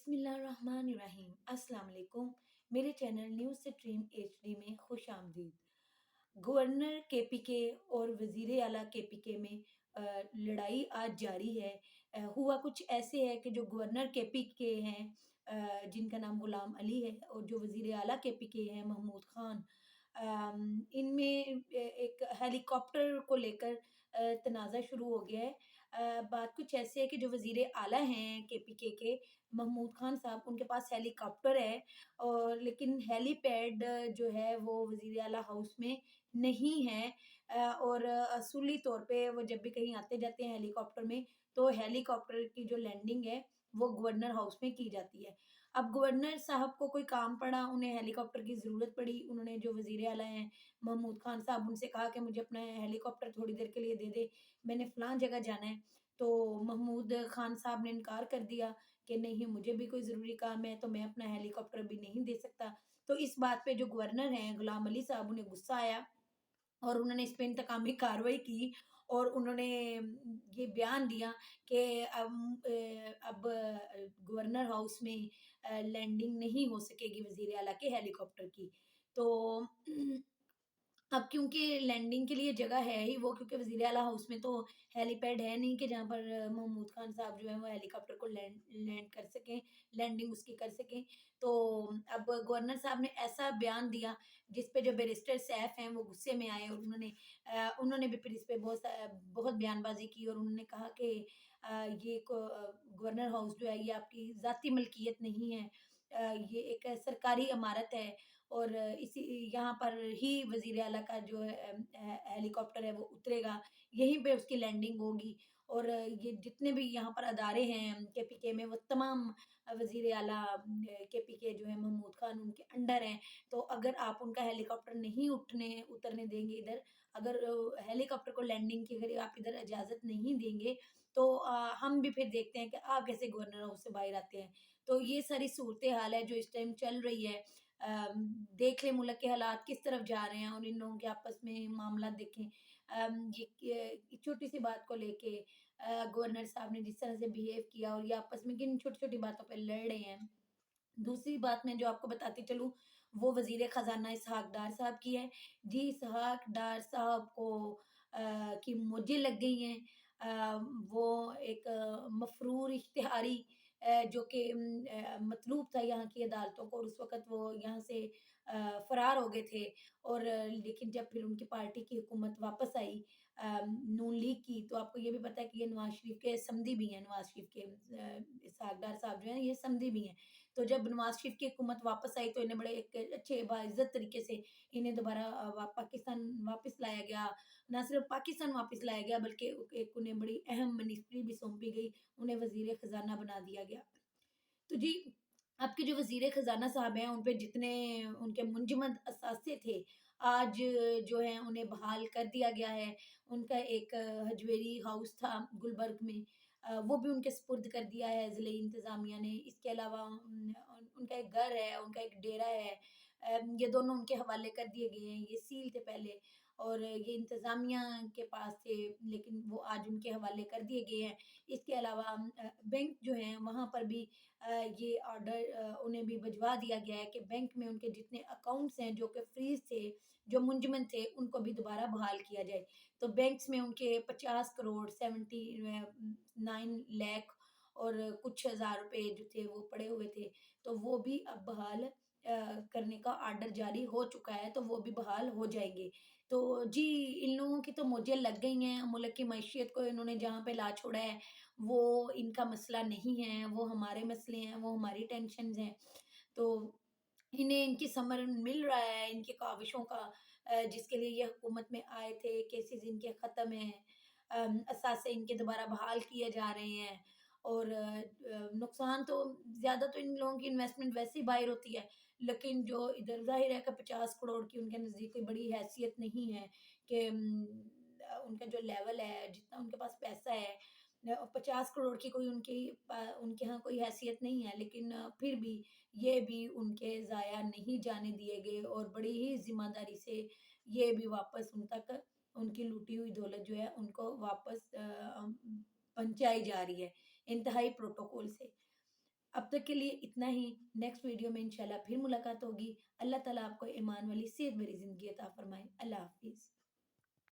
बिस्मिल्लाहिर्रहमानिर्रहीम। अस्सलाम वालेकुम। मेरे चैनल न्यूज़ स्ट्रीम एचडी में खुश आमदीद। गवर्नर केपीके और वज़ीर आला केपीके में लड़ाई आज जारी है। हुआ कुछ ऐसे है कि जो गवर्नर केपीके हैं, जिनका नाम गुलाम अली है, और जो वज़ीर आला केपीके हैं महमूद खान, इनमें एक हेलीकॉप्टर को लेकर तनाज़ा शुरू हो गया है। बात कुछ ऐसी है कि जो वज़ीर आला हैं केपीके के महमूद खान साहब, उनके पास हेलीकॉप्टर है, और लेकिन हेलीपैड जो है वो वज़ीर आला हाउस में नहीं है। और असूली तौर पे वो जब भी कहीं आते-जाते हैं हेलीकॉप्टर में, तो हेलीकॉप्टर की जो लैंडिंग है वो गवर्नर हाउस में की जाती है। अब गवर्नर साहब को कोई काम पड़ा, उन्हें हेलीकॉप्टर की ज़रूरत पड़ी, उन्होंने जो वज़ीर आला हैं महमूद खान साहब, उनसे कहा कि मुझे अपना हेलीकॉप्टर थोड़ी देर के लिए दे दे, मैंने फ़लाँ जगह जाना है। तो महमूद खान साहब ने इनकार कर दिया कि नहीं, मुझे भी कोई ज़रूरी काम है, तो मैं अपना हेलीकॉप्टर अभी नहीं दे सकता। तो इस बात पे जो गवर्नर हैं गुलाम अली साहब, उन्हें गुस्सा आया और उन्होंने इस पे इंतकामी कार्रवाई की, और उन्होंने ये बयान दिया कि अब गवर्नर हाउस में लैंडिंग नहीं हो सकेगी वज़ीर आला के हेलीकॉप्टर की। तो अब क्योंकि लैंडिंग के लिए जगह है ही वो, क्योंकि वज़ीर आला हाउस में तो हेलीपैड है नहीं कि जहाँ पर महमूद खान साहब जो हैं वो हेलीकॉप्टर को लैंड लैंड कर सकें, लैंडिंग उसकी कर सकें। तो अब गवर्नर साहब ने ऐसा बयान दिया जिस पे जो बैरिस्टर सैफ हैं वो गुस्से में आए, और उन्होंने भी फिर इस पे बहुत बयानबाज़ी की, और उन्होंने कहा कि गवर्नर हाउस जो है ये आपकी ज़ाती मलकियत नहीं है। ये एक सरकारी इमारत है, और इसी यहाँ पर ही वज़ीर आला का जो हेलीकॉप्टर है वो उतरेगा, यहीं पे उसकी लैंडिंग होगी, और ये जितने भी यहाँ पर अदारे हैं केपीके में, वो तमाम वज़ीर आला केपीके जो है महमूद खान, उनके अंडर हैं। तो अगर आप उनका हेलीकॉप्टर नहीं उतरने देंगे इधर, अगर हेलीकॉप्टर को लैंडिंग की अगर आप इधर इजाज़त नहीं देंगे, तो हम भी फिर देखते हैं कि आप कैसे गवर्नर हाउस से बाहर आते हैं। तो ये सारी सूरत-ए-हाल है जो इस टाइम चल रही है। देख लें मुल्क के हालात किस तरफ जा रहे हैं, और इन लोगों के आपस में मामला देखें। ये छोटी-सी बात को लेके गवर्नर साहब ने जिस तरह से बिहेव किया, और ये आपस में किन छोटी-छोटी बातों पे लड़ रहे हैं। दूसरी बात मैं जो आपको बताती चलूँ, वो वज़ीर ख़ज़ाना इसहाक़ डार साहब की है। जी, इसहाक़ डार साहब को की मौजें लग गई हैं। वो एक मफ़रूर इश्तिहारी, जो कि मतलूब था यहाँ की अदालतों को, और उस वक़्त वो यहाँ से फ़रार हो गए थे। और लेकिन जब फिर उनकी पार्टी की हुकूमत वापस आई, नून लीग की, तो आपको ये भी पता है कि ये नवाज़ शरीफ के समधी भी हैं। नवाज़ शरीफ के इसहाक़ डार साहब जो हैं ये समधी भी हैं। तो जब नवाज़ शरीफ की हुकूमत वापस आई, तो इन्हें बड़े एक अच्छे बाइज़्ज़त तरीके से इन्हें दोबारा पाकिस्तान वापस लाया गया। ना सिर्फ़ पाकिस्तान वापस लाया गया, बल्कि एक उन्हें बड़ी अहम मिनिस्ट्री भी सौंपी गई, उन्हें वज़ीर ख़ज़ाना बना दिया गया। तो जी, आपके जो वज़ीर ख़ज़ाना साहब हैं, उन पे जितने उनके मुंजमद असासे थे, आज जो हैं उन्हें बहाल कर दिया गया है। उनका एक हजवेरी हाउस था गुलबर्ग में, वो भी उनके सुपुर्द कर दिया है ज़िले इंतज़ामिया ने। इसके अलावा उनका एक घर है, उनका एक डेरा है, ये दोनों उनके हवाले कर दिए गए हैं। ये सील थे पहले, और ये इंतज़ामिया के पास थे, लेकिन वो आज उनके हवाले कर दिए गए हैं। इसके अलावा बैंक जो हैं वहाँ पर भी ये ऑर्डर उन्हें भी भिजवा दिया गया है कि बैंक में उनके जितने अकाउंट्स हैं जो कि फ्रीज़ थे, जो मुंजमद थे, उनको भी दोबारा बहाल किया जाए। तो बैंक्स में उनके 50 करोड़ 79 लाख और कुछ हज़ार रुपए जो थे वो पड़े हुए थे, तो वो भी अब बहाल करने का ऑर्डर जारी हो चुका है, तो वो भी बहाल हो जाएँगे। तो जी, इन लोगों की तो मौजें लग गई हैं, मुल्क की मईशत को इन्होंने जहाँ पे ला छोड़ा है, वो इनका मसला नहीं है, वो हमारे मसले हैं, वो हमारी टेंशन्स हैं। तो इन्हें इनकी समर मिल रहा है, इनकी काविशों का, जिसके लिए ये हुकूमत में आए थे, केसेज़ इनके ख़त्म हैं, असासे इनके दोबारा बहाल किए जा रहे हैं, और नुकसान तो ज़्यादा, तो इन लोगों की इन्वेस्टमेंट वैसे ही बाहिर होती है, लेकिन जो इधर ज़ाहिर है कि 50 करोड़ की उनके नज़दीक कोई बड़ी हैसियत नहीं है कि उनका जो लेवल है, जितना उनके पास पैसा है, 50 करोड़ की कोई उनके यहाँ कोई हैसियत नहीं है, लेकिन फिर भी ये भी उनके ज़ाया नहीं जाने दिए गए, और बड़ी ही ज़िम्मेदारी से ये भी वापस उन तक उनकी लूटी हुई दौलत जो है उनको वापस पहुँचाई जा रही है, इंतहाई प्रोटोकॉल से। اب تک کے لیے اتنا ہی، نیکسٹ ویڈیو میں انشاءاللہ پھر ملاقات ہوگی۔ اللہ تعالیٰ آپ کو ایمان والی صحت بھری زندگی عطا فرمائے۔ اللہ حافظ۔